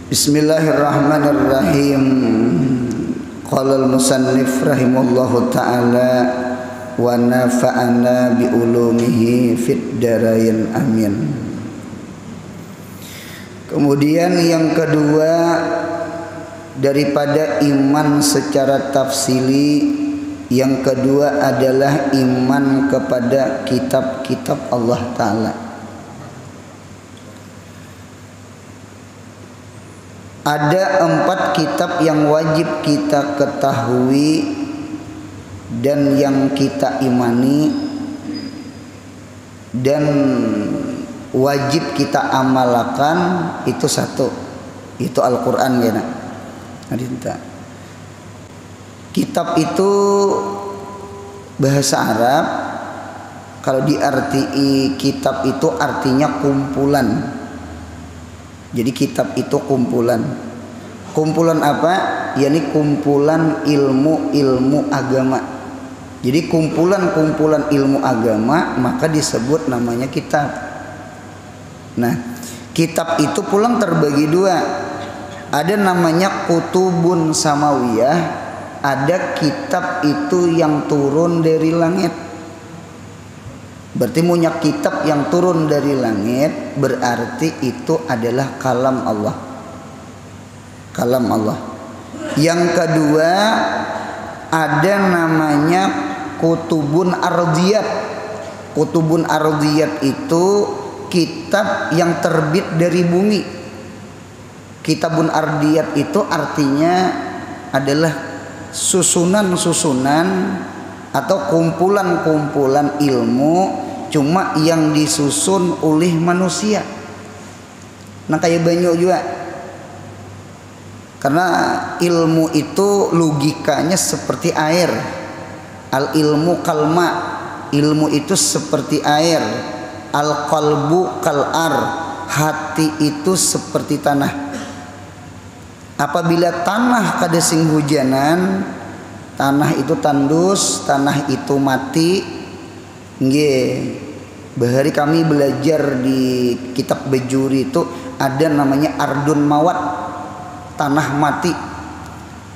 Bismillahirrahmanirrahim. Qala al-musannif rahimallahu ta'ala wa nafa'ana bi ulumihi fid darain amin. Kemudian yang kedua daripada iman secara tafsili, yang kedua adalah iman kepada kitab-kitab Allah Ta'ala. Ada 4 kitab yang wajib kita ketahui dan yang kita imani dan wajib kita amalkan. Itu satu, itu Al-Quran ya nak. Kitab itu bahasa Arab, kalau diarti kitab itu artinya kumpulan. Jadi kitab itu kumpulan. Kumpulan apa? Yani kumpulan ilmu-ilmu agama. Jadi kumpulan-kumpulan ilmu agama, maka disebut namanya kitab. Nah, kitab itu pulang terbagi 2. Ada namanya kutubun samawiyah, ada kitab itu yang turun dari langit. Berarti punya kitab yang turun dari langit, berarti itu adalah kalam Allah. Kalam Allah. Yang kedua ada namanya kutubun ardiyat. Kutubun ardiyat itu kitab yang terbit dari bumi. Kitabun ardiyat itu artinya adalah susunan-susunan atau kumpulan-kumpulan ilmu, cuma yang disusun oleh manusia. Nah kayak banyak juga, karena ilmu itu logikanya seperti air. Al ilmu kalma, ilmu itu seperti air. Al qalbu kalar, hati itu seperti tanah. Apabila tanah kada sing hujanan, tanah itu tandus, tanah itu mati. Nggih. Bahari kami belajar di kitab Bejuri itu ada namanya ardun mawat, tanah mati.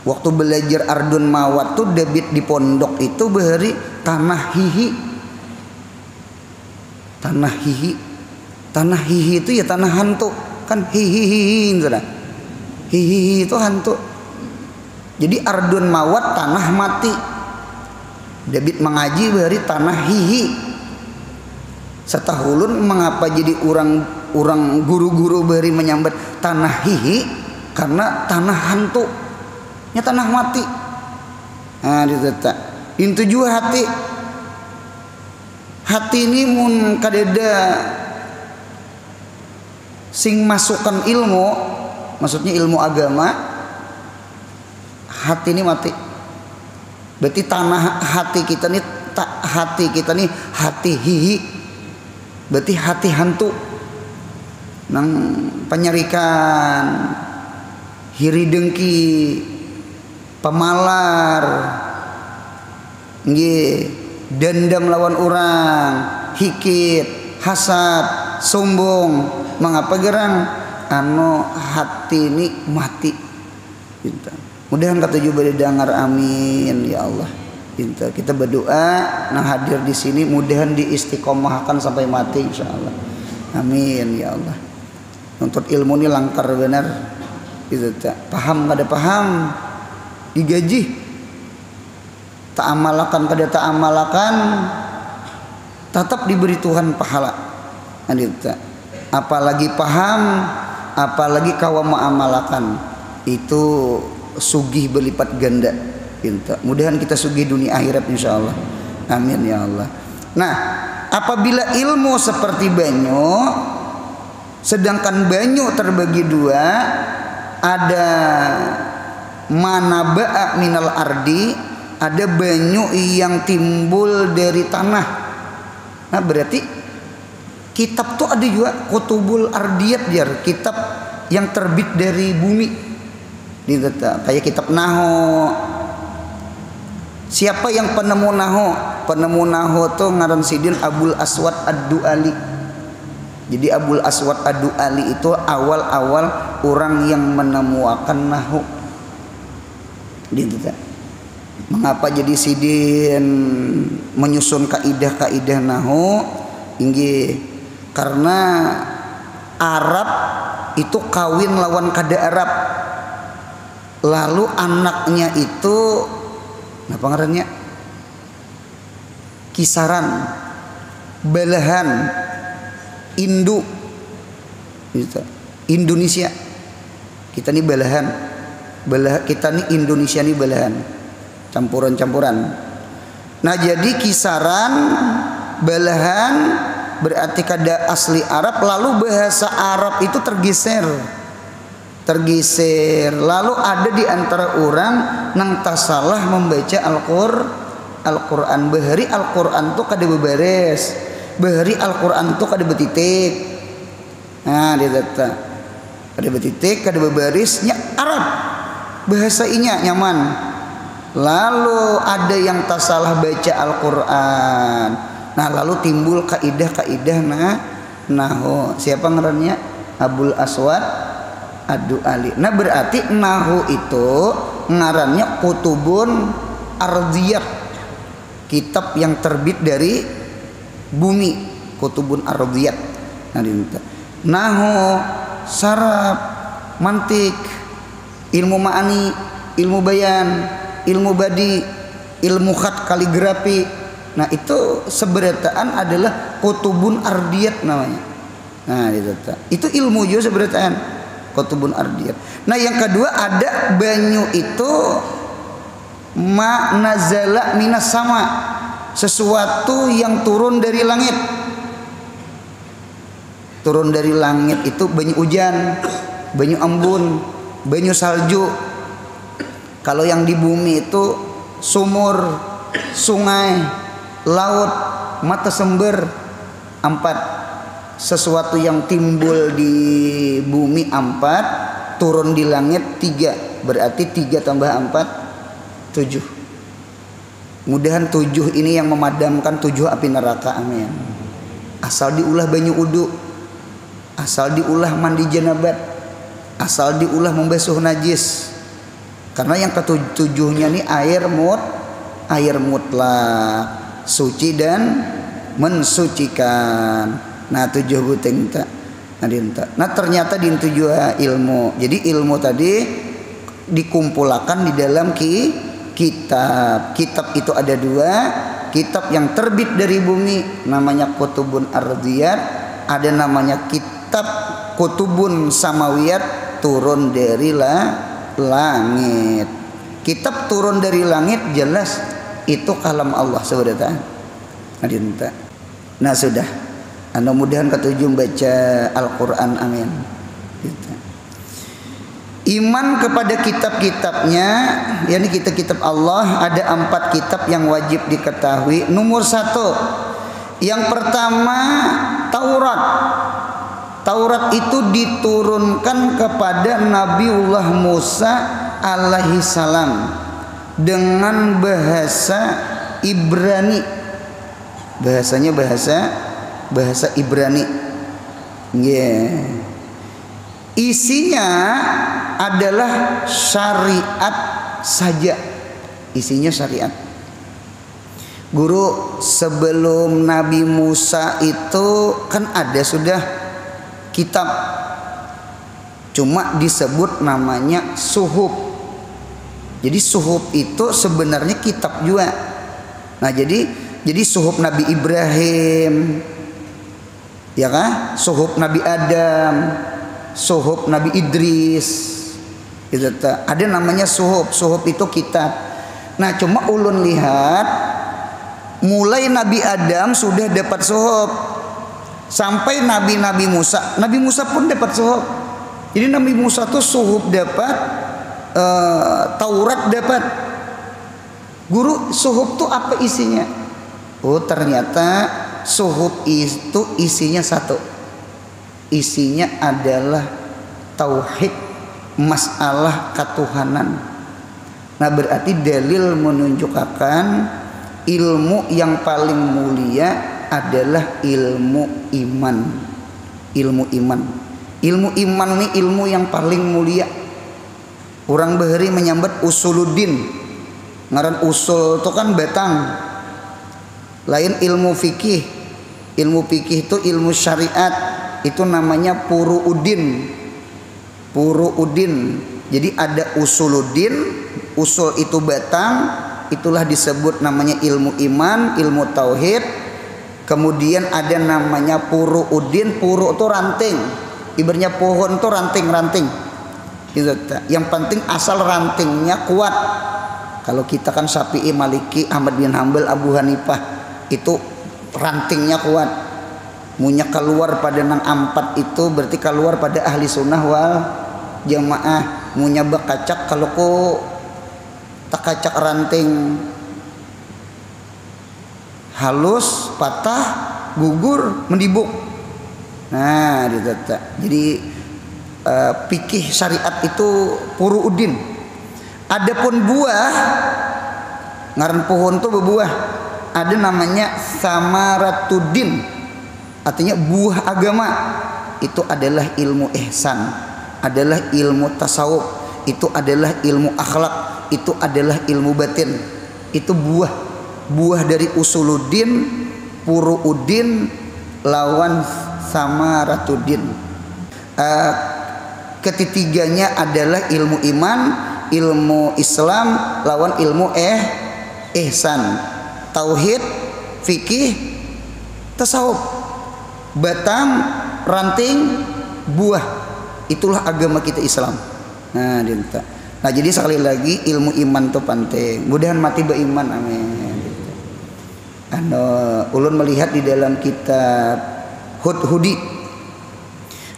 Waktu belajar ardun mawat tuh debit di pondok itu bahari tanah hihi. Tanah hihi. Tanah hihi itu ya tanah hantu. Kan hihi sudah. Hihi itu hantu. Jadi ardun mawat tanah mati. Debit mengaji bahari tanah hihi. Setahulun mengapa jadi orang guru-guru bahari menyambat tanah hihi? Karena tanah hantu, nya tanah mati. Nah ditata. Itu juga hati. Hati ini mun kadeda sing masukkan ilmu, maksudnya ilmu agama, hati ini mati. Berarti tanah hati kita nih, hati hihi. Berarti hati hantu. Nang penyerikan, hiri dengki, pemalar, nggih, dendam lawan orang, hikit, hasad, sombong. Mengapa gerang? Anu hati ini mati. Mudahan kata juga didengar, amin ya Allah. Kita berdoa, nah hadir di sini mudahan diistiqomahkan sampai mati insyaallah. Amin ya Allah. Untuk ilmu ini langkar benar. Gitu tak paham kada paham digaji. Tak amalakan kada tak amalakan tetap diberi Tuhan pahala. Gitu. Apalagi paham, apalagi kau mengamalkan, itu sugih berlipat ganda. Mudahan kita sugih dunia akhirat insyaallah. Amin ya Allah. Nah, apabila ilmu seperti banyu, sedangkan banyu terbagi 2, ada manaba'a minal ardi, ada banyu yang timbul dari tanah. Nah berarti kitab tuh ada juga kutubul ardiyat, biar kitab yang terbit dari bumi. Kayak kitab Nahu. Siapa yang penemu Nahu? Penemu Nahu tuh ngaran sidin Abul Aswad Ad-Du'ali. Jadi Abul Aswad Ad-Du'ali itu awal-awal orang yang menemukan nahu. Gitu kan. Mengapa jadi sidin menyusun kaidah-kaidah nahu? Inggih karena Arab itu kawin lawan kada Arab. Lalu anaknya itu apa ngarannya? Kisaran, belahan, Indo, gitu. Indonesia. Kita nih belahan, kita nih Indonesia nih belahan, campuran-campuran. Nah jadi kisaran, belahan berarti kada asli Arab, lalu bahasa Arab itu tergeser. Lalu ada di antara orang nang tak salah membaca Al-Quran. Bahari Al-Quran tuh kada bebares, bahari Al-Quran tuh kada betitik. Nah dia kata kada betitik, kada bebarisnya Arab, bahasa inya nyaman. Lalu ada yang tak salah baca Al-Quran. Nah lalu timbul kaidah-kaidah nahu. Siapa ngarannya? Abul Aswad Ad-Du'ali. Nah berarti nahu itu ngarannya Kutubun Ardiyat, kitab yang terbit dari bumi, Kutubun Ardiyat. Nah diminta nahu, saraf, mantik, ilmu ma'ani, ilmu bayan, ilmu badi, ilmu khat, kaligrafi. Nah itu seberataan adalah Kutubun Ardiyat namanya. Nah itu ilmu juga seberataan Kutubun Ardiyat. Nah yang kedua ada banyu itu ma nazala minas sama, sesuatu yang turun dari langit. Turun dari langit itu banyu hujan, banyu embun, banyu salju. Kalau yang di bumi itu sumur, sungai, laut, mata sumber. 4. Sesuatu yang timbul di bumi 4, turun di langit 3. Berarti 3 tambah 4 7. Mudahan 7 ini yang memadamkan 7 api neraka. Amin. Asal diulah banyu uduk, asal diulah mandi janabat, asal diulah membasuh najis. Karena yang ketujuhnya nih air mutlak, suci dan mensucikan. Nah 7 buting tak. Nah ternyata di 7 ilmu. Jadi ilmu tadi dikumpulkan di dalam kitab. Kitab itu ada 2. Kitab yang terbit dari bumi namanya Kutubun Ardiyat. Ada namanya kitab Kutubun Samawiyat, turun dari langit. Kitab turun dari langit jelas itu kalam Allah SWT. Nah sudah, mudah-mudahan ketujuh baca Al-Quran. Amin. Iman kepada kitab-kitabnya, yakni kitab-kitab Allah. Ada 4 kitab yang wajib diketahui. Nomor 1, yang pertama Taurat. Taurat itu diturunkan kepada Nabiullah Musa alaihi salam dengan bahasa Ibrani. Bahasanya bahasa Ibrani. Isinya adalah syariat saja. Isinya syariat. Guru, sebelum Nabi Musa itu kan ada sudah kitab, cuma disebut namanya suhuf. Jadi suhuf itu sebenarnya kitab juga. Nah jadi suhuf Nabi Ibrahim, ya kan? Suhuf Nabi Adam, suhuf Nabi Idris, gitu. Ada namanya suhuf. Suhuf itu kitab. Nah cuma ulun lihat mulai Nabi Adam sudah dapat suhuf, sampai Nabi Musa. Nabi Musa pun dapat suhuf. Jadi Nabi Musa tuh suhuf dapat, Taurat dapat. Guru, suhuf tuh apa isinya? Oh ternyata suhuf itu isinya 1. Isinya adalah tauhid, masalah ketuhanan. Nah berarti dalil menunjukkan ilmu yang paling mulia adalah ilmu iman. ilmu iman. Ilmu iman ini ilmu yang paling mulia. Orang bahari menyambat usuluddin. Ngaran usul itu kan batang. Lain ilmu fikih. Ilmu fikih itu ilmu syariat. Itu namanya furu'uddin. Furu'uddin. Jadi ada usuluddin, usul itu batang, itulah disebut namanya ilmu iman, ilmu tauhid. Kemudian ada namanya furu'uddin, furu' itu ranting. Ibaratnya pohon itu ranting-ranting. Yang penting asal rantingnya kuat. Kalau kita kan Syafi'i, Maliki, Ahmad bin Hambal, Abu Hanifah, itu rantingnya kuat. Munya keluar pada nang ampat itu berarti keluar pada ahli sunnah wal jamaah. Munya bakacak kalau ku tak kacak ranting halus, patah, gugur, mendibuk. Nah, jadi fikih syariat itu furu'uddin. Adapun buah, ngaran pohon tuh berbuah, ada namanya samaratuddin, artinya buah agama. Itu adalah ilmu ihsan, adalah ilmu tasawuf, itu adalah ilmu akhlak, itu adalah ilmu batin. Itu buah dari usuluddin, furu'uddin lawan samaratuddin. Ketiganya adalah ilmu iman, ilmu Islam lawan ilmu ihsan. Tauhid, fikih, tasawuf. Batang, ranting, buah. Itulah agama kita Islam. Nah, dinta. Nah, jadi sekali lagi ilmu iman itu penting. Mudahan mati beriman, amin. Ulun melihat di dalam kitab Hudhudi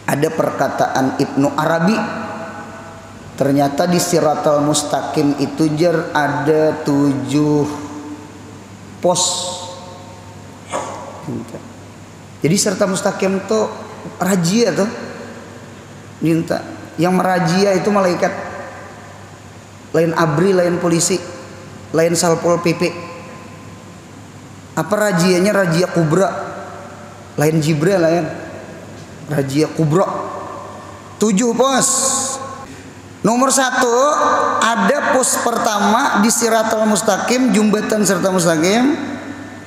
ada perkataan Ibnu Arabi. Ternyata di Siratal Mustaqim itu ada 7 pos. Jadi Siratal Mustaqim itu rajia tuh. Minta yang merajia itu malaikat. Lain abri, lain polisi, lain salpol PP. Apa rajianya? Rajia kubra. Lain Jibril, lain rajia kubra. 7 pos. Nomor 1 ada pos pertama di Siratal Mustaqim, jembatan Siratal Mustaqim.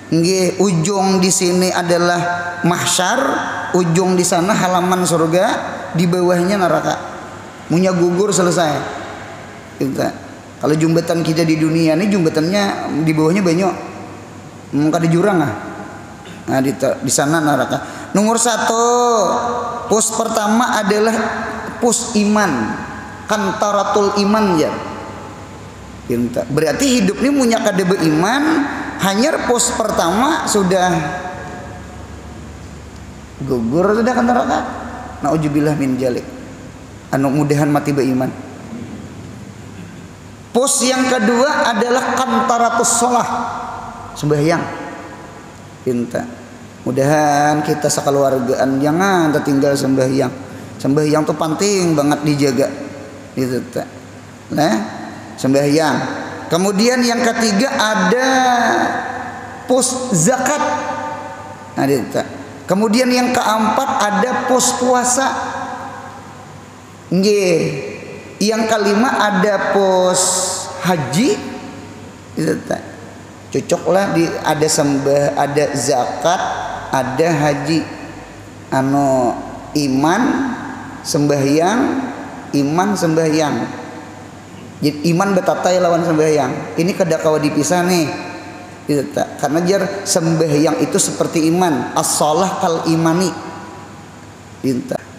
Nggih, ujung di sini adalah mahsyar, ujung di sana halaman surga, di bawahnya neraka. Munya gugur selesai. Kita. Kalau jembatan kita di dunia ini jembatannya di bawahnya banyak. Mungkin ada jurang ah. Nah, di sana neraka. Nomor 1 pos pertama adalah pos iman, kantaratul iman ya. Berarti hidup ini punya kada beriman, hanya pos pertama sudah gugur, sudah ke neraka. Nauzubillah min jalik. Mudahan mati beriman. Pos yang kedua adalah kantaratus sholah, sembahyang. Mudahan kita sekeluargaan jangan tertinggal sembahyang. Sembahyang tuh penting banget dijaga. Gitu. Nah, sembahyang. Kemudian yang ketiga ada pos zakat. Nah, gitu. Kemudian yang keempat ada pos puasa. Nggih. Yang kelima ada pos haji. Gitu. Cocoklah ada sembah, ada zakat, ada haji. Iman, sembahyang, iman sembahyang. Jadi iman betatai lawan sembahyang. Ini kada kawa dipisah nih. Karena jar sembahyang itu seperti iman, as-shalah kal imani.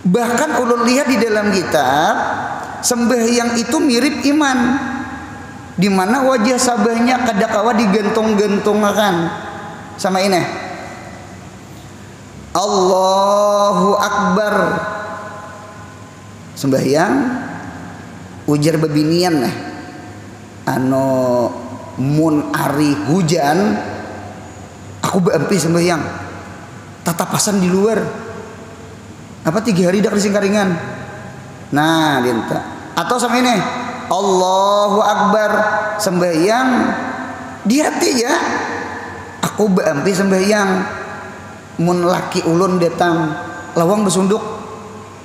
Bahkan ulun lihat di dalam kitab, sembahyang itu mirip iman. Di mana wajah sabahnya kada kawa digantung-gantungkan sama ini. Allahu Akbar. Sembahyang ujar bebinian lah. Mun ari hujan aku beempi sembahyang. Tatapasan di luar. Apa 3 hari dak singkaringan. Nah, dinta. Atau sama ini. Allahu Akbar sembahyang di hati ya. Aku beempi sembahyang. Mun laki ulun datang lawang besunduk.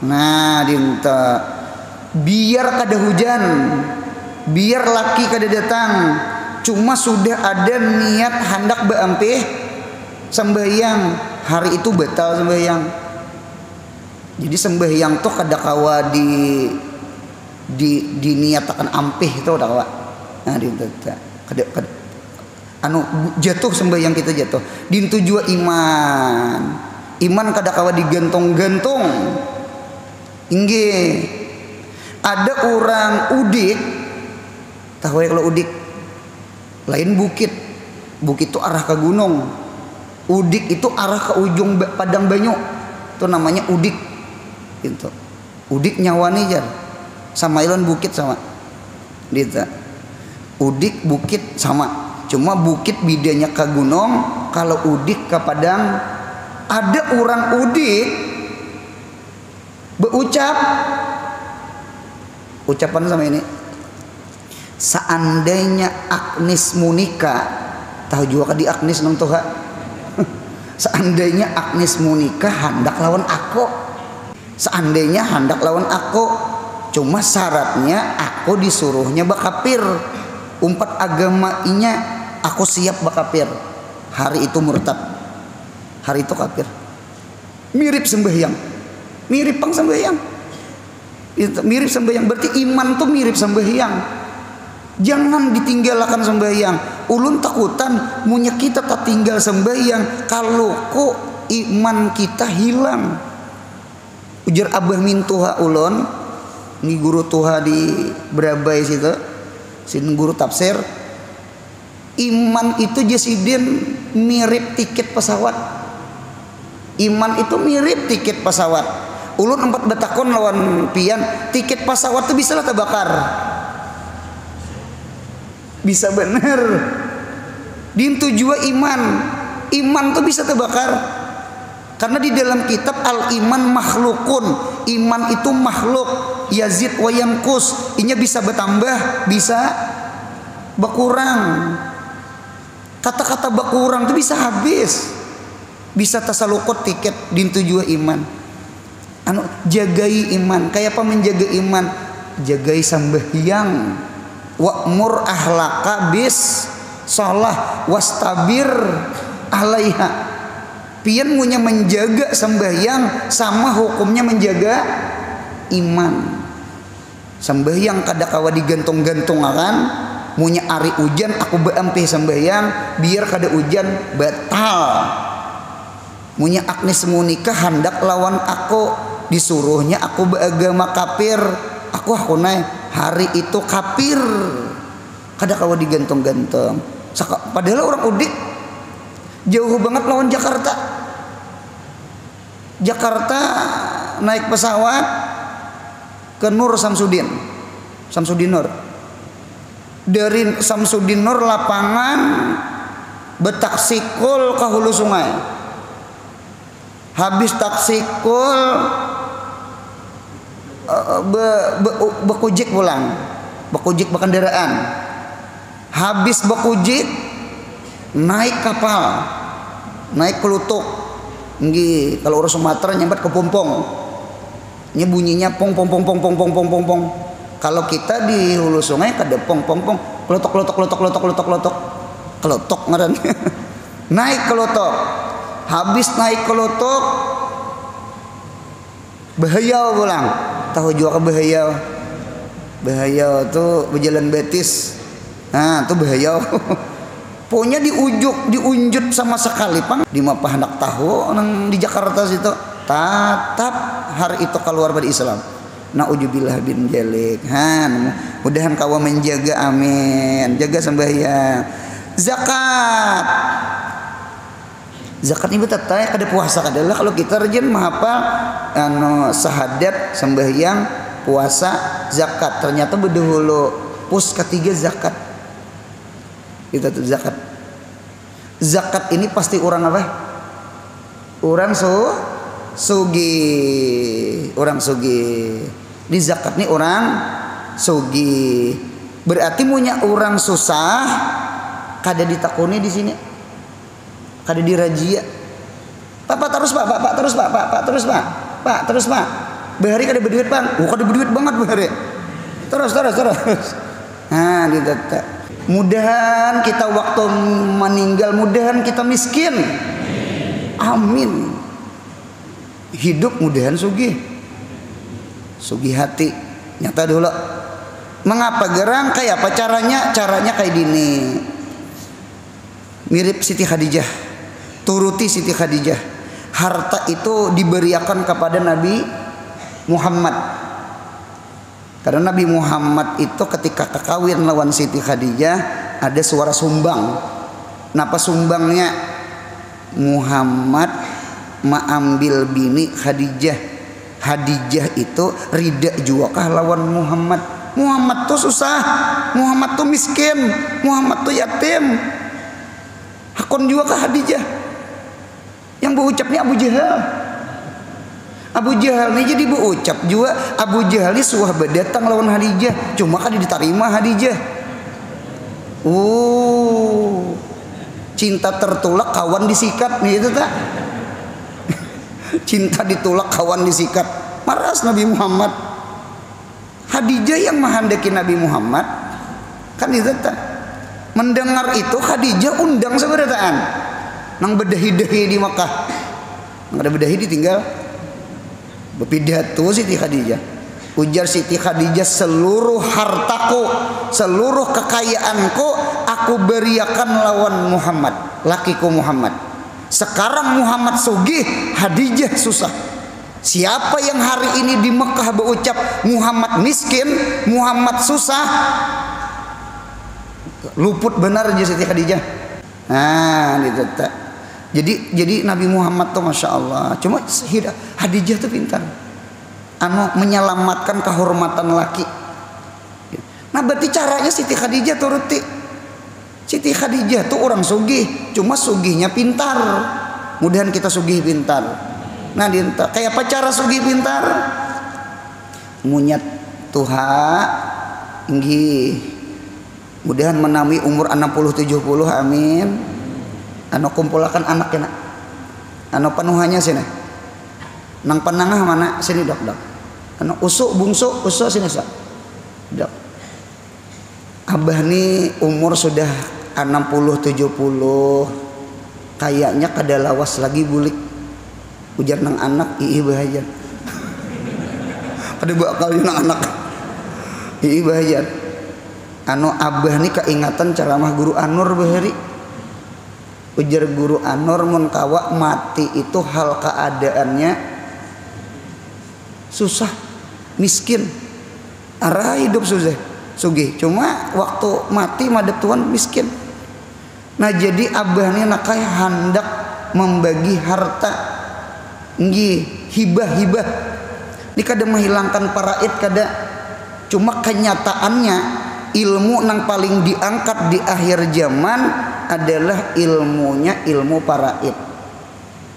Nah dinta biar kada hujan, biar laki kada datang, cuma sudah ada niat hendak beampih sembahyang, hari itu batal sembahyang. Jadi sembahyang tuh kada kawa diniatakan ampih itu udah kawa. Nah dinta kada jatuh sembahyang kita jatuh. Dintu jua iman kada kawa digantong-gantung. Inggih ada orang udik, tahu ya kalau udik lain bukit itu arah ke gunung, udik itu arah ke ujung padang banyu, itu namanya udik gitu. Udik nyawani jar sama ilon bukit sama gitu. Udik bukit sama, cuma bukit bedanya ke gunung, kalau udik ke padang. Ada orang udik berucap ucapan sama ini, seandainya Agnes Monica, tahu juga di Agnes nang toha. Seandainya Agnes Monica hendak lawan aku, seandainya hendak lawan aku, cuma syaratnya aku disuruhnya bakapir, umpat agamanya aku siap bakapir. Hari itu murtad, hari itu kafir. Mirip sembahyang, mirip pang sembahyang. Itu mirip sembahyang, berarti iman tuh mirip sembahyang. Jangan ditinggalkan sembahyang. Ulun takutan munya kita tak tinggal sembahyang kalau kok iman kita hilang. Ujar abah min tuha ulun, ini guru tuha di Berabai situ, sin guru tafsir. Iman itu jasidin mirip tiket pesawat. Iman itu mirip tiket pesawat. Ulun 4 batakon lawan pian, tiket pesawat tuh bisa lah terbakar, bisa bener. Dintu jua iman tuh bisa terbakar, karena di dalam kitab al iman makhlukun, iman itu makhluk, yazid wa yanqus, inya bisa bertambah bisa berkurang. Kata-kata berkurang tuh bisa habis, bisa tasalukut tiket. Dintu jua iman. Jagai iman, kayak apa menjaga iman? Jagai sembahyang, wa'mur ahlaka bis shalah wastabir alaiha. Pian punya menjaga sembahyang sama hukumnya menjaga iman. Sembahyang kada kawa digantung-gantung akan, munya ari ujan aku beampih sembahyang biar kada ujan batal. Munya Agnes Monica hendak lawan aku, disuruhnya aku beragama kafir, aku naik hari itu kafir, kada kawa digantung-gantung. Padahal orang udik jauh banget lawan Jakarta. Jakarta naik pesawat ke Nur Samsudin Nur, dari Samsudin Nur lapangan betaksikul ke hulu sungai. Habis taksikul bekujik pulang, bekujik berkendaraan. Habis bekujik naik kapal, naik kelutuk. Nggih, kalau orang Sumatera nyambat ke pompong. Ini bunyinya pong pong pong pong pong pong pong pong pong. Kalau kita di hulu sungai kada pong pong pong, kelotok kelotok kelotok kelotok kelotok kelotok kelotok ngaran. Naik kelotok. Habis naik kelotok bahaya pulang. Tahu juga ke bahaya tuh berjalan betis. Nah tuh bahaya. Pokoknya diunjut sama sekali pang di mapah hendak tahu nang di Jakarta situ tatap hari itu keluar dari Islam. Nauzubillah bin jalik. Mudahan kawa menjaga, amin. Jaga sembahyang. Zakat ini tetap kada puasa adalah kalau kita rajin menghafal sahadat, sembahyang, puasa, zakat. Ternyata berdahulu pus ketiga zakat. Itu tuh zakat. Zakat ini pasti orang apa? Orang sugi. Di zakat ini orang sugi. Berarti punya orang susah kada ditakuni di sini. Kada dirajia. Pak terus pak, terus pak, terus pak. Bahari kada berduit bang, kada berduit banget bahari. Terus. Nah, ditata. Mudahan kita waktu meninggal, mudahan kita miskin. Amin. Hidup mudahan sugih hati. Nyata dulu. Mengapa gerang? Kayak apa caranya? Caranya kayak gini. Mirip Siti Khadijah. Turuti Siti Khadijah. Harta itu diberiakan kepada Nabi Muhammad. Karena Nabi Muhammad itu ketika kekawin lawan Siti Khadijah ada suara sumbang. Napa sumbangnya? Muhammad ambil bini Khadijah. Khadijah itu rida juga kah lawan Muhammad. Muhammad tuh susah, Muhammad tuh miskin, Muhammad tuh yatim. Hakon juga kah Khadijah. Yang berucapnya Abu Jahal. Abu Jahal ini jadi berucap juga. Abu Jahal ini suah berdatang lawan Khadijah, cuma kan diterima Khadijah. Cinta tertolak kawan disikat nih itu tak. Cinta ditolak kawan disikat. Maras Nabi Muhammad. Khadijah yang menghendaki Nabi Muhammad kan itu tak. Mendengar itu Khadijah undang seberataan nang bedahi-dahi di Makkah. Nang ada bedahi ditinggal berpidato Siti Khadijah. Ujar Siti Khadijah, seluruh hartaku, seluruh kekayaanku aku beriakan lawan Muhammad, lakiku Muhammad. Sekarang Muhammad sugih, Khadijah susah. Siapa yang hari ini di Mekah berucap Muhammad miskin, Muhammad susah, luput benar aja Siti Khadijah. Nah, gitu tak. Jadi Nabi Muhammad tuh Masya Allah. Cuma Khadijah tuh pintar. Menyelamatkan kehormatan laki. Nah berarti caranya Siti Khadijah turuti. Siti Khadijah tuh orang sugih, cuma sugihnya pintar. Mudahan kita sugih pintar. Nah kayak apa cara sugih pintar? Munyat tuha inggih. Mudahan menami umur 60-70, amin. Kumpulakan anak ya nak. Penuhannya sini. Nang penangah mana? Sini dok. Usuk bungsu sini sak. Dok. Abah nih umur sudah 60-70. Kayaknya kada lawas lagi bulik. Ujar nang anak, ii bahagia. Kada bakal nang anak. Ii bahagia. Abah nih keingatan ceramah guru Anur bahari. Ujar guru Anur, mun kawa mati itu hal keadaannya susah, miskin. Arah hidup susah, sugih. Cuma waktu mati madep Tuhan miskin. Nah jadi abah ini nakai hendak membagi harta, hibah. Ini kada menghilangkan paraid kada. Cuma kenyataannya ilmu nang paling diangkat di akhir zaman adalah ilmu paraid.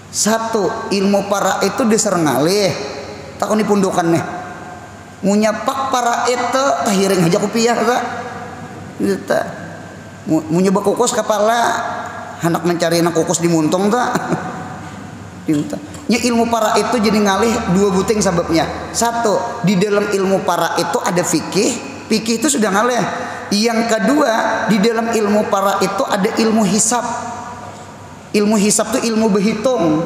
Satu, ilmu paraid itu diserang ngalih. Tak ni pundukan nih. Munyapak paraid tu tahiring aja kupiah tak. Gitu. Munyebak kukus kepala hendak mencari anak kukus di muntung tak. Gitu. Nya ilmu paraid itu jadi ngalih dua buting sebabnya. Satu, di dalam ilmu paraid itu ada fikih. Fikih itu sudah ngalih. Yang kedua, di dalam ilmu para itu ada ilmu hisab. Ilmu hisab itu ilmu berhitung.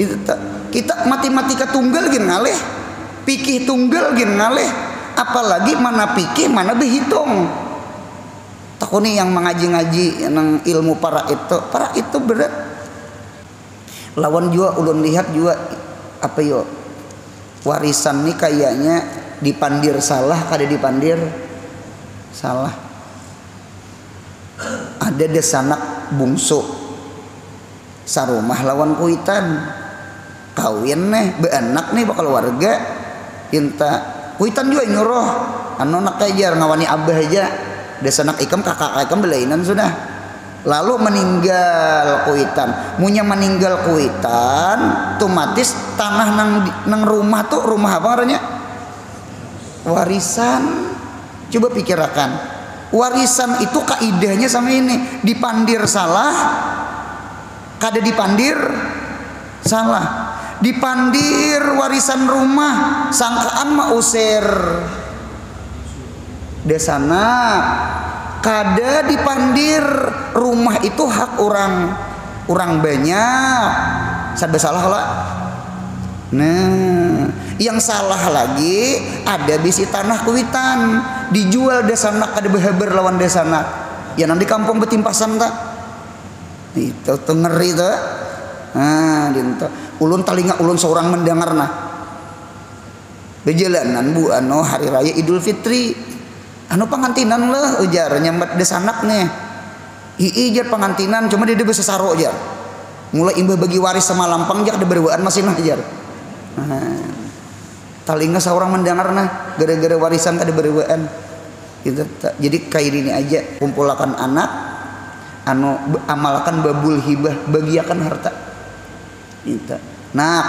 Itu kita matematika tunggal gin ngalih, fikih tunggal gin ngalih, apalagi mana fikih mana berhitung. Takuni yang mengaji-ngaji nang ilmu para itu berat. Lawan juga ulun lihat juga apa yo warisan nih kayaknya dipandir salah, kada dipandir salah. Ada desanak bungsu sarumah lawan kuitan kawin beanak bakal warga inta kuitan juga nyuruh nak kajar ngawani abah aja desanak ikam kakak ikam belainan sudah. Lalu meninggal kuitan, munya meninggal kuitan otomatis tanah nang rumah tuh rumah apa namanya warisan. Coba pikirkan, warisan itu kaidahnya sama ini, dipandir salah kada dipandir Salah. Dipandir warisan rumah, sangkaan mah usir desana. Kada dipandir rumah itu hak orang banyak. Sada salah lah. Nah, yang salah lagi ada bisi tanah kuitan dijual desana kada behaber lawan desana. Ya nanti kampung betimpasan tak. Itu tuh ngeri tuh. Nah, dinto. Ulun talinga ulun seorang mendengar nah. Bejalanan bu hari raya Idul Fitri. Pangantinan lah ujar nyambat desanak nih. Jar pangantinan cuma dia bisa saro jar. Mulai imbah bagi waris sama lampang jak ada berwaan masih nah jar. Talinga seorang mendengar nah gara-gara warisan ada berwaan. Gitu. Jadi kayak ini aja kumpulakan anak amalkan babul hibah bagiakan harta. Gitu. Nah,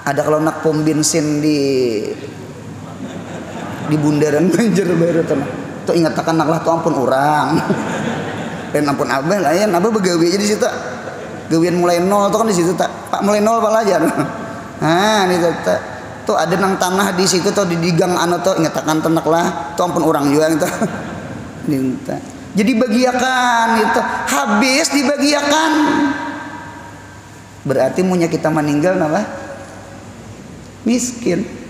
ada kalau nak pom bensin di bundaran Banjar baru tuh. Tuh ingat akan nak lah tuh ampun orang. Dan ampun abah lah ya, abah begawe aja di situ. Gawian mulai nol tuh kan di situ tak. Pak mulai nol Pak aja. Nah, ini tuh ada nang tanah di situ tuh di gang tuh ingat akan tenak lah. Tuh ampun orang juga gitu. Minta. Jadi bagiakan gitu. Habis dibagiakan. Berarti munya kita meninggal napa? Miskin.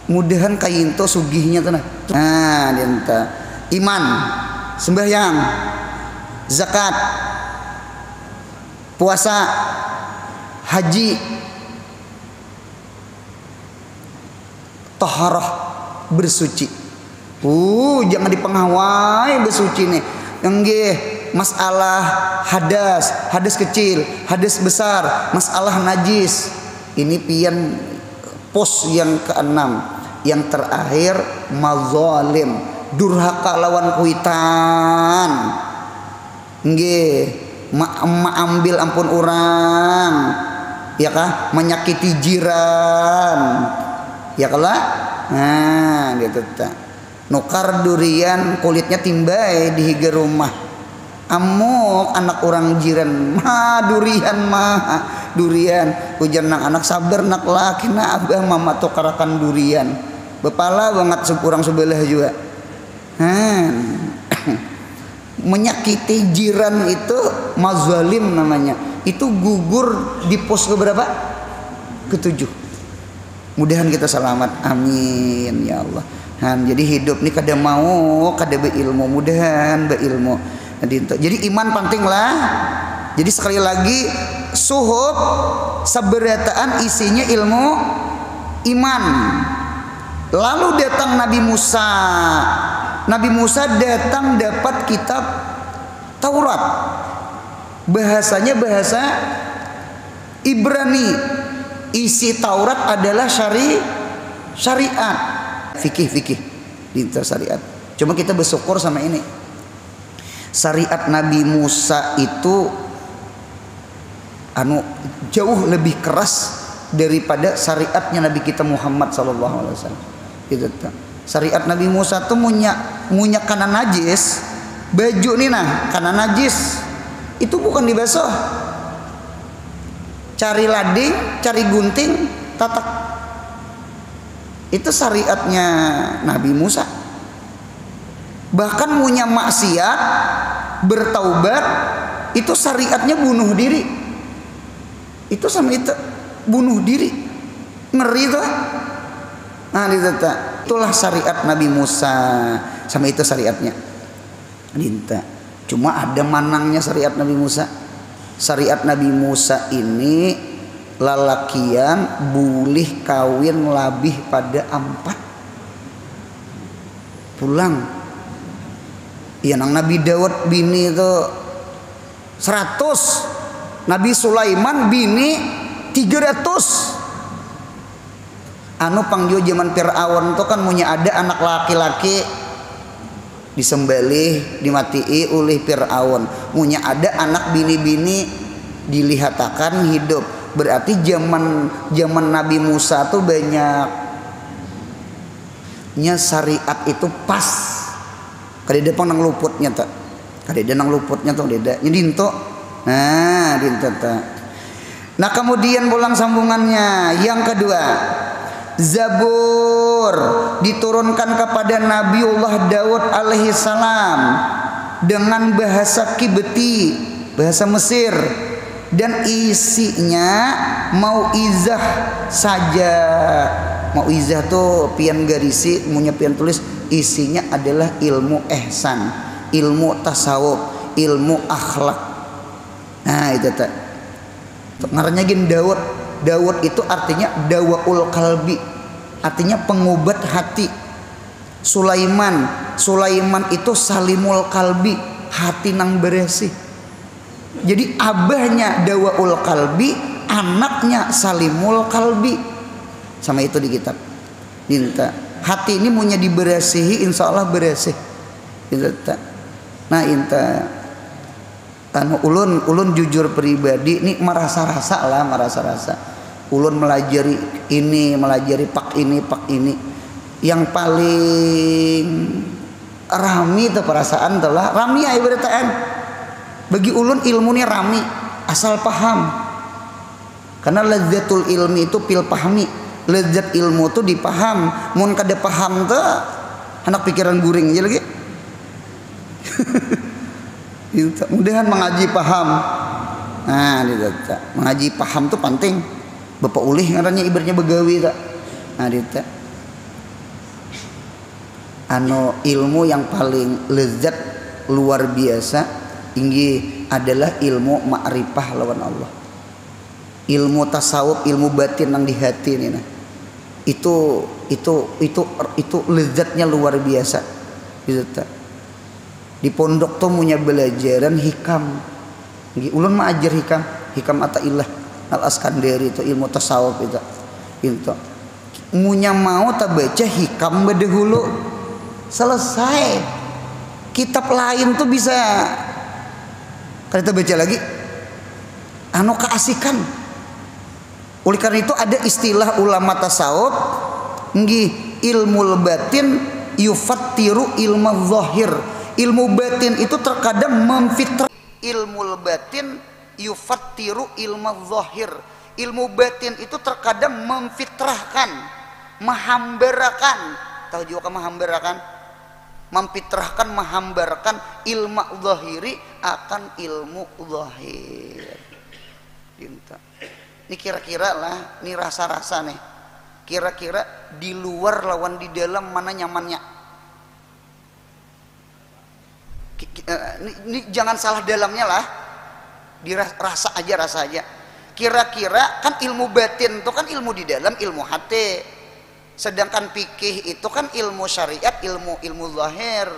Mudahan kayinto sugihnya tuh nah. Nah, dinta. Iman, sembahyang, zakat, puasa, haji, taharah, bersuci. Jangan dipengawai bersuci nih. Enggih, masalah hadas kecil, hadas besar, masalah najis. Ini pian pos yang keenam. Yang terakhir mazalim, durhaka lawan kuitan. Nggih, ambil ampun orang. Ya kah? Menyakiti jiran. Ya kalah? Nah, gitu tak. Nukar durian kulitnya timbai di higa rumah. Amuk anak orang jiran durian hujan anak sabar nak laki na abah mama tokarakan durian bepala banget orang sebelah juga. Menyakiti jiran itu mazalim namanya. Itu gugur di pos keberapa? Ketujuh. Mudahan kita selamat, amin ya Allah. Jadi hidup nih kada mau kada beilmu, mudahan beilmu. Jadi iman penting lah. Jadi sekali lagi suhub seberataan isinya ilmu iman. Lalu datang Nabi Musa. Nabi Musa datang dapat kitab Taurat. Bahasanya bahasa Ibrani. Isi Taurat adalah syariat. Fikih dinter syariat. Cuma kita bersyukur sama ini. Syariat Nabi Musa itu jauh lebih keras daripada syariatnya Nabi kita Muhammad sallallahu alaihi wasallam. Gitu. Syariat Nabi Musa tuh munya kana najis, baju nih nah kana najis. Itu bukan dibasuh. Cari lading, cari gunting, tatak. Itu syariatnya Nabi Musa. Bahkan punya maksiat, bertaubat, itu syariatnya bunuh diri. Itu sama itu bunuh diri. Ngeri tuh. Nah, itulah syariat Nabi Musa. Sama itu syariatnya. Dinta. Cuma ada manangnya syariat Nabi Musa. Syariat Nabi Musa ini lalakian boleh kawin labih pada 4 pulang. Ya nang Nabi Daud bini itu 100, Nabi Sulaiman bini 300. Pangjo zaman Fir'aun itu kan punya ada anak laki-laki disembelih dimatii oleh Fir'aun, punya ada anak bini-bini dilihatakan hidup. Berarti zaman Nabi Musa tuh banyaknya syariat itu pas. Kada depan nang luputnya tak. Kada nang luputnya tuh beda. Jadi dinto. Nah, dinto tak. Nah kemudian pulang sambungannya yang kedua, Zabur diturunkan kepada Nabiullah Daud alaihi salam dengan bahasa Kibti, bahasa Mesir, dan isinya mauizah saja. Mauizah tuh pian garisi, munya pian tulis, isinya adalah ilmu ihsan, ilmu tasawuf, ilmu akhlak. Nah itu tak. Ngarannya gin Daud. Daud itu artinya dawaul kalbi, artinya pengobat hati. Sulaiman itu salimul kalbi, hati nang bersih. Jadi abahnya dawaul kalbi, anaknya salimul kalbi. Sama itu di kitab. Minta hati ini punya diberasihi, insya Allah bersih. Nah inta ulun jujur pribadi ini merasa ulun melajari pak ini yang paling rami itu perasaan telah rami ya ibarataan bagi ulun ilmu ini rami asal paham, karena lazzatul ilmi itu pil pahmi, lezat ilmu itu dipaham, mun kada paham tuh anak pikiran guring aja lagi. Mudahan mengaji paham. Nah, mengaji paham tuh penting. Bapak ulih ngarannya ibaratnya begawi tak. Nah, ilmu yang paling lezat luar biasa tinggi adalah ilmu ma'rifah lawan Allah. Ilmu tasawuf, ilmu batin yang di hati ini nah. Itu lezatnya luar biasa. Gitu tak. Di pondok tuh punya belajaran hikam. Ulun mah ajar hikam Ataillah Al-Askandari itu ilmu tasawuf itu. Munya mau tak baca hikam bedahulu selesai. Kitab lain tuh bisa kita baca lagi. Keasikan. Oleh karena itu ada istilah ulama tasawuf, ilmu batin yufattiru ilmu zahir. Ilmu batin itu terkadang memfitrah. Ilmu batin yufattiru ilmu zahir. Ilmu batin itu terkadang memfitrahkan, menghambarakan. Tahu juga menghambarakan? Memfitrahkan, menghambarkan ilmu zahiri akan ilmu zahir. Ini kira-kira lah, ini rasa-rasa nih. Kira-kira di luar lawan di dalam mana nyamannya? Ini jangan salah dalamnya lah, dirasa aja. Kira-kira kan ilmu batin itu kan ilmu di dalam, ilmu hati, sedangkan fikih itu kan ilmu syariat, ilmu zahir.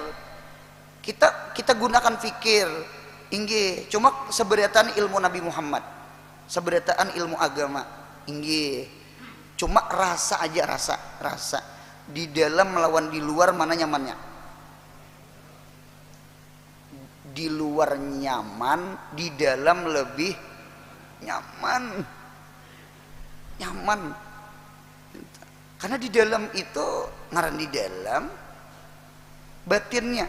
Kita gunakan fikir inggi, cuma seberataan ilmu Nabi Muhammad, seberataan ilmu agama inggi, cuma rasa aja, rasa di dalam melawan di luar mana nyamannya. Di luar nyaman, di dalam lebih nyaman. Karena di dalam itu ngaran di dalam batinnya.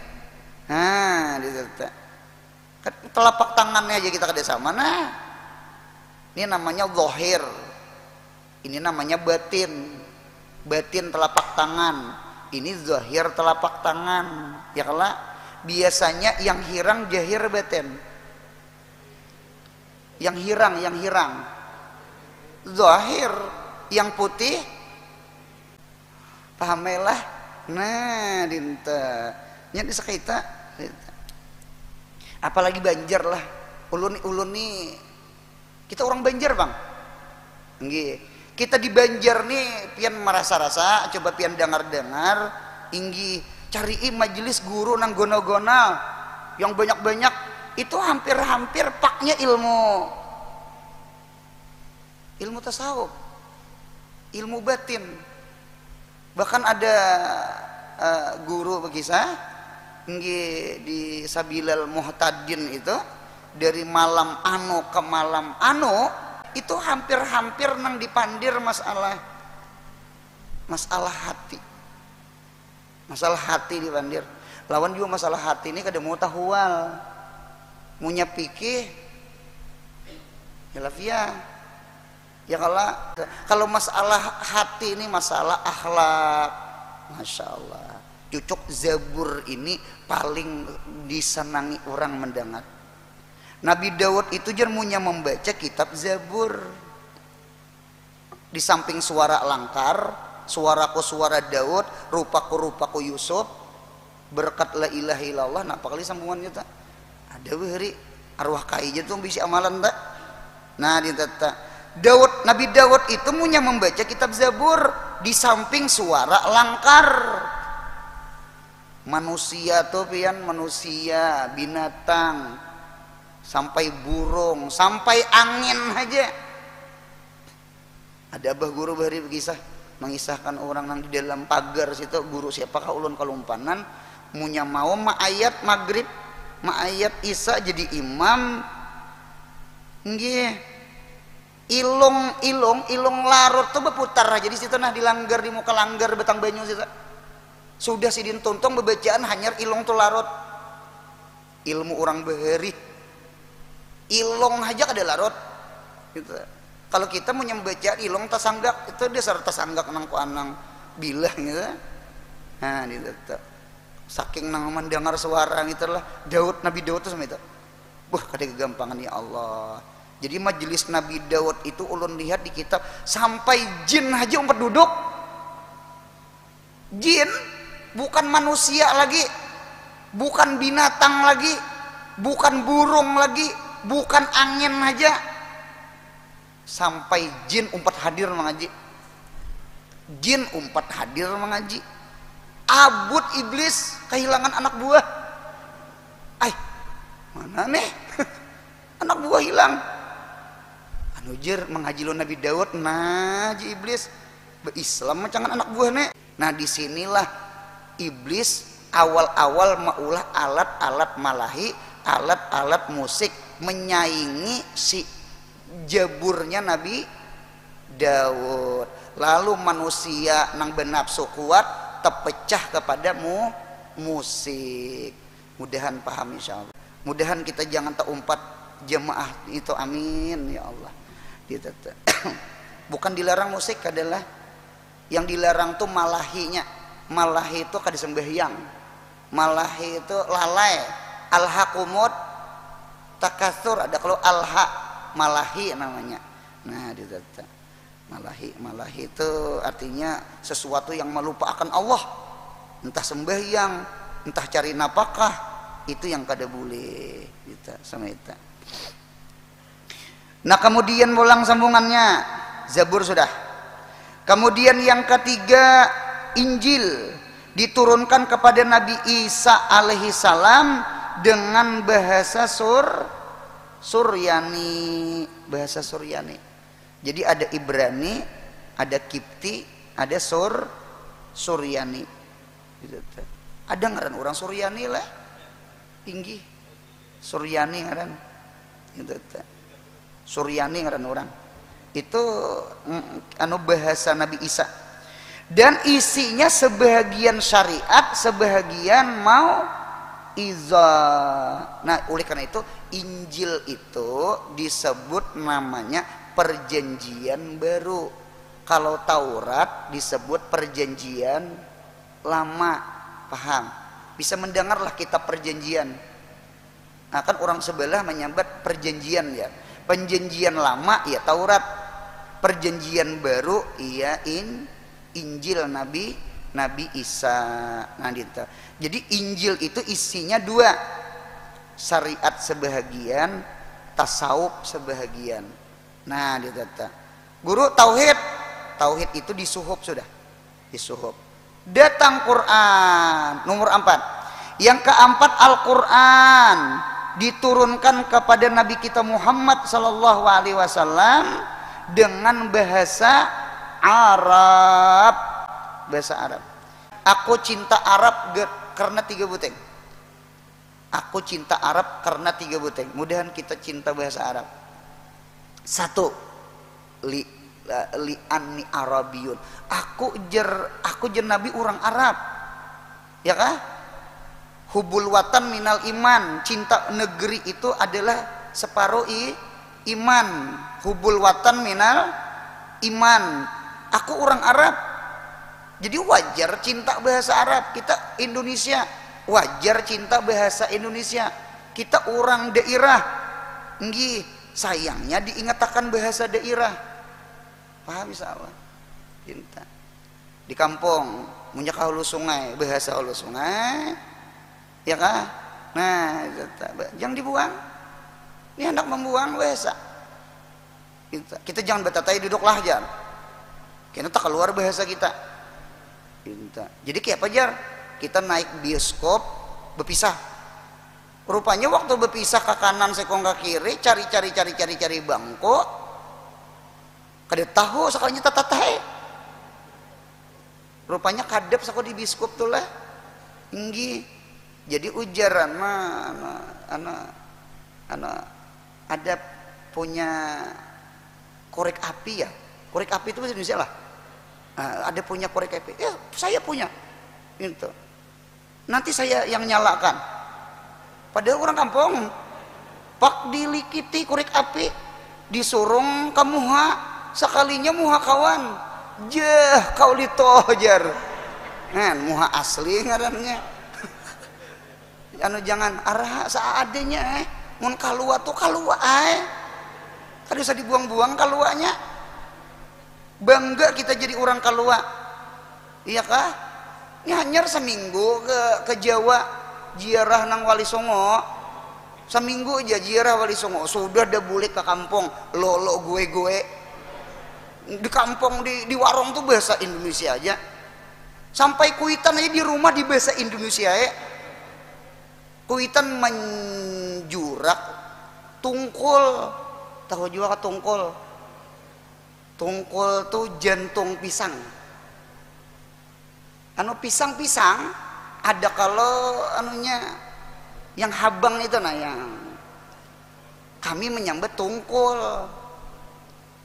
Nah, telapak tangannya aja kita kada sama. Nah, ini namanya zahir. Ini namanya batin. Batin telapak tangan. Ini zahir telapak tangan. Ya kalah. Biasanya yang hirang jahir batin. Yang hirang zahir, yang putih pahamelah. Nah dinta nyadi sakaita. Apalagi Banjar lah. Ulun nih kita orang Banjar bang. Nggih. Kita di Banjar nih pian merasa-rasa, coba pian dengar-dengar inggi cari majelis guru nang gonal-gonal yang banyak-banyak itu hampir-hampir paknya ilmu tasawuf, ilmu batin. Bahkan ada guru berkisah di Sabilal Muhtadin itu dari malam anu ke malam anu itu hampir-hampir nang dipandir masalah hati. Masalah hati dipandir. Lawan juga masalah hati ini kada mau tahwal. Munya pikir ya lafia. Ya kalau masalah hati ini masalah akhlak, masya Allah. Cucuk Zabur ini paling disenangi orang mendengar. Nabi Daud itu jermunya membaca kitab Zabur. Di samping suara langkar, suaraku suara Daud, rupaku Yusuf, berkat la ilaha illallah. Nah kali sambungannya tak ada wehri arwah kai aja tuh bisa amalan tak. Nah ditata Nabi Daud itu punya membaca kitab Zabur di samping suara langkar. Manusia tuh pian, manusia, binatang, sampai burung, sampai angin aja. Ada abah guru bahari berkisah mengisahkan orang yang di dalam pagar situ, guru siapakah ulun kalumpanan munya mau ayat maghrib, ayat isya jadi imam nggih. Ilung larut tuh berputar aja di situ nah di langgar, di muka langgar Betang Banyu situ. Sudah sidin tontong bebacaan hanyar ilung tuh larut. Ilmu orang bahari ilung aja kada larut gitu. Kalau kita mau membaca ilung tasanggak itu dia serta tasanggak nang ku anang bilang gitu. Nah gitu. Saking nang mendengar suara gitu lah Nabi Daud tuh sama itu. Wah kada kegampangan ya Allah. Jadi majelis Nabi Daud itu ulun lihat di kitab sampai jin aja umpat duduk. Jin bukan manusia lagi, bukan binatang lagi, bukan burung lagi, bukan angin aja. Sampai jin umpat hadir mengaji. Jin umpat hadir mengaji. Abut iblis kehilangan anak buah. Mana nih? Anak buah hilang. Anujir mengaji lo Nabi Daud naji iblis Islam macangan anak buah nek. Nah disinilah iblis awal-awal maulah alat-alat malahi, alat-alat musik menyaingi si Jaburnya Nabi Daud. Lalu manusia nang benapsu kuat terpecah kepada musik. Mudahan paham insyaallah. Mudahan kita jangan terumpat jemaah itu, amin ya Allah. Bukan dilarang musik adalah yang dilarang tuh malahinya. Malahi itu kada sembahyang. Malahi itu lalai. Alhaqumut takatsur, ada kalau alha malahi namanya. Nah ditata. Malahi itu artinya sesuatu yang melupakan Allah. Entah sembahyang, entah cari napakah, itu yang kada boleh kita sama itu. Nah kemudian ulang sambungannya Zabur sudah. Kemudian yang ketiga Injil diturunkan kepada Nabi Isa alaihi salam dengan bahasa Suryani, bahasa Suryani. Jadi ada Ibrani, ada Kipti, ada Suryani. Ada ngaran orang Suryani lah tinggi. Suryani ngaran. Suryani ngaran orang itu bahasa Nabi Isa, dan isinya sebahagian syariat, sebahagian mau izah. Nah oleh karena itu Injil itu disebut namanya perjanjian baru. Kalau Taurat disebut perjanjian lama. Paham? Bisa mendengarlah kitab perjanjian. Nah kan orang sebelah menyambat perjanjian ya. Perjanjian lama ya Taurat, perjanjian baru ya Injil Nabi Isa. Nah gitu. Jadi Injil itu isinya dua, syariat sebahagian, tasawuf sebahagian. Nah gitu. Guru tauhid itu disuhub sudah, disuhub. Datang Quran nomor 4. Yang keempat Al-Quran diturunkan kepada Nabi kita Muhammad sallallahu alaihi wasallam dengan bahasa Arab. Bahasa Arab. Aku cinta Arab karena 3 buteng. Aku cinta Arab karena 3 buteng. Mudahan kita cinta bahasa Arab. 1. Li anni Arabiyun. Aku jer Nabi orang Arab. Ya kah? Hubul watan minal iman, cinta negeri itu adalah separuh iman. Hubul watan minal iman. Aku orang Arab, jadi wajar cinta bahasa Arab. Kita Indonesia, wajar cinta bahasa Indonesia. Kita orang daerah, nggih, sayangnya diingatakan bahasa daerah. Paham insyaallah. Cinta. Di kampung, punya hulu sungai, bahasa hulu sungai, ya kah? Nah, jangan dibuang. Ini hendak membuang bahasa. Kita jangan betatai duduklah jar. Kita tak keluar bahasa kita. Jadi kayak apa jar? Kita naik bioskop berpisah. Rupanya waktu berpisah ke kanan sekong ke kiri, cari bangko. Kada tahu sekalinya tatatai. Rupanya kadep sako di bioskop tuh lah. Inggi. Jadi ujaran anak ada punya korek api ya. Korek api itu bahasa Indonesia lah. Ada punya korek api. Ya, saya punya. Gitu. Nanti saya yang nyalakan. Padahal orang kampung. Pak dilikiti korek api, disurung ke muha, sekalinya muha kawan. Jeh, kau ditojar. Muha asli ngarannya. Jangan arah seadanya mun kalua tuh kalua kada usah dibuang-buang kaluanya. Bangga kita jadi orang kalua, iya kah? Ini hanyar seminggu ke Jawa ziarah nang Wali Songo, seminggu aja ziarah Wali Songo sudah ada bulik ke kampung lolo gue di kampung di warung tuh bahasa Indonesia aja, sampai kuitan aja di rumah di bahasa Indonesia ya. Kuitan menjurak tungkul, tahu juga ke tungkul. Tungkul tuh jantung pisang. Pisang-pisang ada kalau anunya yang habang itu nah yang kami menyambet tungkul.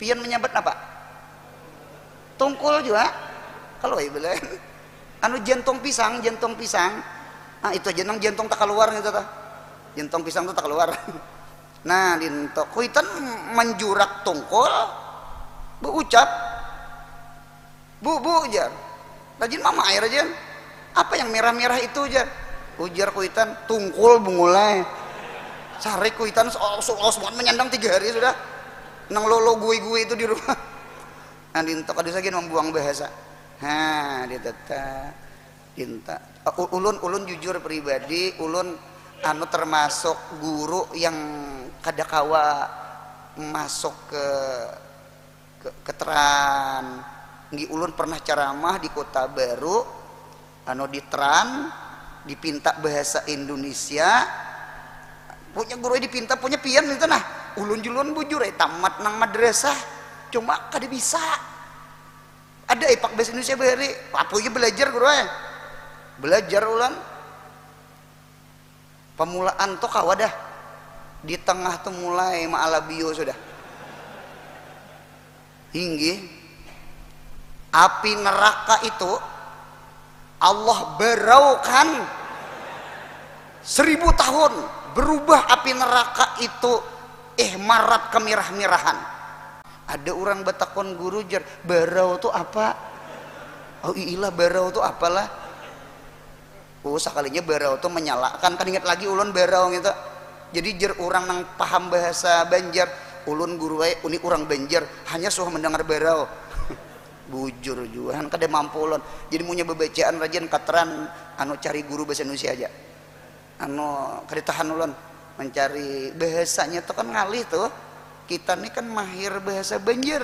Pian menyambet apa? Tungkul juga. Kalau ibu jantung pisang. Nah itu aja nang jantung tak keluar gitu ta. Jantung pisang tuh tak keluar. Nah dinto kuitan menjurak tungkul berucap bu jar. Rajin mama air aja. Apa yang merah-merah itu jar? Ujar kuitan tungkul bungulai. Sare kuitan soal semua menyandang 3 hari sudah. Nang lolo gue itu di rumah. Nah dinto kadus lagi membuang bahasa. Dinta. Ulun jujur pribadi, ulun termasuk guru yang kadakawa masuk ke Tran. Nggih ulun pernah ceramah di Kota Baru, di Tran, dipinta bahasa Indonesia. Punya guru dipinta punya pian itu nah. Ulun bujur tamat nang madrasah, cuma kada bisa. Ada ipak bahasa Indonesia bahari, apa belajar guru belajar ulang pemulaan tuh kawadah di tengah tuh mulai ma'alabio sudah hinggi api neraka itu Allah beraukan 1000 tahun berubah api neraka itu marat kemirah-mirahan. Ada orang betakon guru jar barau tuh apa? Oh iyalah barau tuh apalah. Sekalinya barau tuh menyalakan kan ingat lagi ulun barau gitu. Jadi jer orang nang paham bahasa Banjar, ulun guru uni orang Banjar hanya suah mendengar barau. Bujur juahan kada mampu ulun. Jadi punya bebacaan rajin katran cari guru bahasa Indonesia aja. Kada tahan ulun mencari bahasanya tuh kan ngalih tuh. Kita nih kan mahir bahasa Banjar.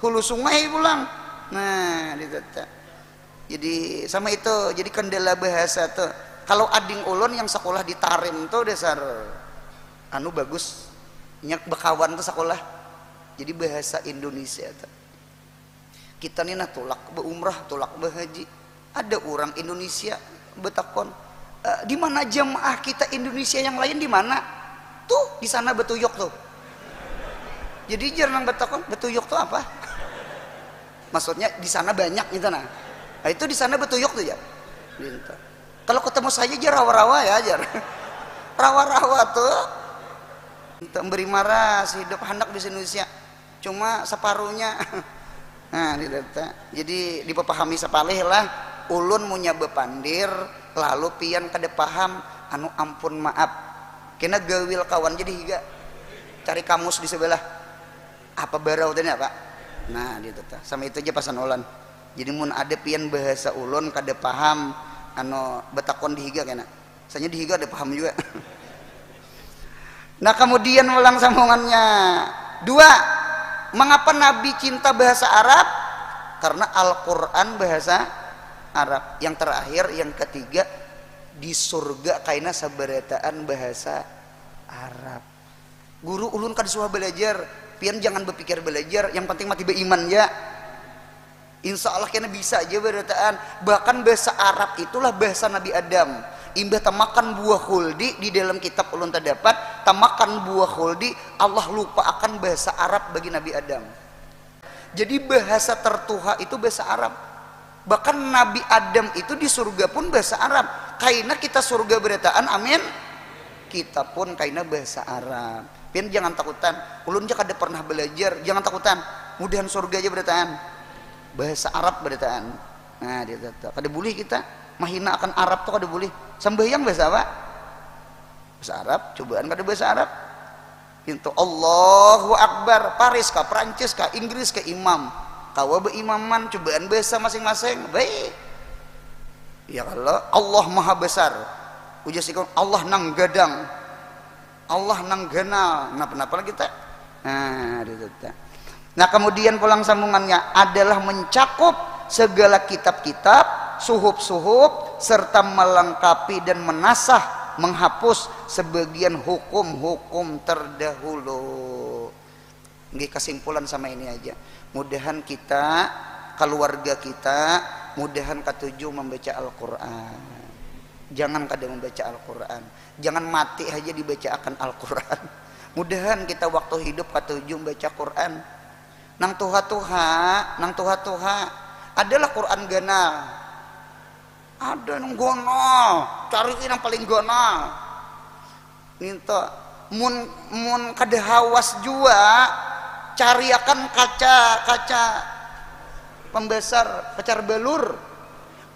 Hulu sungai pulang. Nah, ditata. Jadi sama itu, jadi kendala bahasa tuh. Kalau ading ulun yang sekolah di Tarim tuh dasar bagus. Nyak bekawan tuh sekolah. Jadi bahasa Indonesia tuh. Kita nih tulak beumrah, tulak behaji. Ada orang Indonesia betakon, di mana jamaah kita Indonesia yang lain di mana? Tuh di sana betuyok tuh. Jadi jarang betakon, betuyok tuh apa? Maksudnya di sana banyak gitu nah. Nah itu di sana betuyok tuh ya. Kalau ketemu saya aja rawa-rawa ya ajar. Rawa-rawa tuh untuk memberi marah hidup hendak di Indonesia. cuma separuhnya. Nah jadi dipahami sapalih lah ulun munya bepandir lalu pian kada paham anu ampun maaf kena gawil kawan jadi higa cari kamus di sebelah apa barau tadi Pak. Nah gitu sama itu aja pasan ulan. Jadi mun ada pian bahasa ulun kada paham anu betakon dihiga kena sanya dihiga ada paham juga. Nah kemudian ulang sambungannya 2, mengapa Nabi cinta bahasa Arab? Karena Al-Quran bahasa Arab. Yang terakhir yang ketiga di surga kaina sabarataan bahasa Arab. Guru ulun kada suah belajar pian jangan berpikir belajar yang penting mati beriman ya. Insya Allah kena bisa aja berataan. Bahkan bahasa Arab itulah bahasa Nabi Adam. Imbah tamakan buah khuldi di dalam kitab ulun terdapat tamakan buah khuldi Allah lupa akan bahasa Arab bagi Nabi Adam. Jadi bahasa tertuha itu bahasa Arab. Bahkan Nabi Adam itu di surga pun bahasa Arab. Kaina kita surga berataan amin. Kita pun kaina bahasa Arab. Pian jangan takutan. Ulun aja kada pernah belajar, jangan takutan. Mudahan surga aja berataan. Bahasa Arab berataan. Nah dia kada boleh kita mahina akan Arab tuh kada boleh. Sembahyang bahasa apa? Bahasa Arab. Cobaan kada bahasa Arab. Pintu Allahu Akbar. Paris kah, Prancis kah, Inggris kah imam. Kawa beimaman cobaan bahasa masing-masing. Baik. Ya kalau Allah Maha Besar. Ujasikon Allah nang gadang. Allah nang ganal. Kenapa lagi kita? Nah, nah kemudian pulang sambungannya adalah mencakup segala kitab-kitab suhuf-suhuf serta melengkapi dan menasah menghapus sebagian hukum-hukum terdahulu. Nggih kesimpulan sama ini aja. Mudahan kita keluarga kita mudahan ketujuh membaca Al-Qur'an. Jangan kada membaca Al-Qur'an. Jangan mati aja dibacakan Al-Qur'an. Mudahan kita waktu hidup ketujuh membaca Qur'an. Nang tuha adalah Quran ganal. Ada nang gonal, cari yang paling gonal. Minta mun kada hawas jua, cari akan kaca pembesar pacar belur.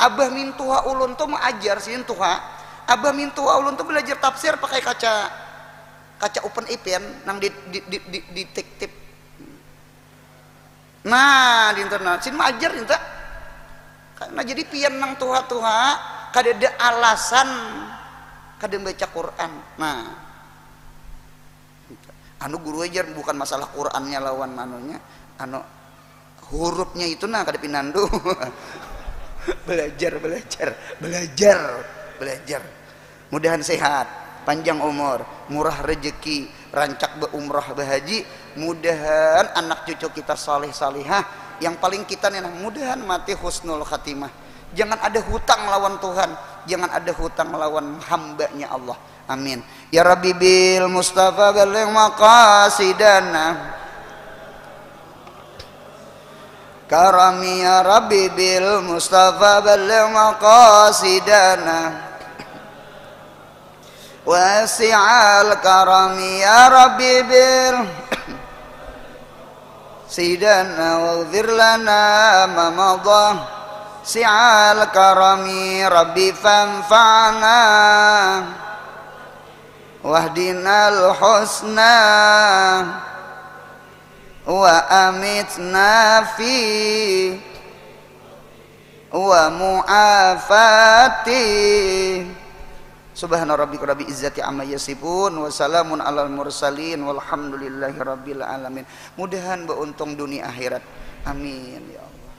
Abah mintuha ulun tuh mengajar sih tuha. Abah mintuha ulun tuh belajar tafsir pakai kaca open ipen nang di tip. Nah di internet sin mengajar minta. Karena jadi pian nang tuha kada ada alasan kada baca Quran. Nah anu guru ajar bukan masalah Qurannya lawan manunya anu hurufnya itu nah kada pinandu. belajar mudahan sehat panjang umur murah rezeki rancak beumrah bahaji mudahan anak cucu kita saleh salihah yang paling kita nih mudahan mati husnul khatimah. Jangan ada hutang lawan Tuhan, jangan ada hutang lawan hambanya Allah. Amin ya Rabbi bil Mustafa balligh maqasidana karami ya Rabbi bil Mustafa balligh maqasidana wasi'al karami ya Rabbi bil Sayyidana waghfir lana ma madha si'al karami Rabbi fanfa'na wahdinal husna wa amitna fi wa mu'afati subhana rabbika rabbil izzati amma yasifun wa salamun alal mursalin walhamdulillahi rabbil alamin. Mudahan beuntung dunia akhirat. Amin ya Allah.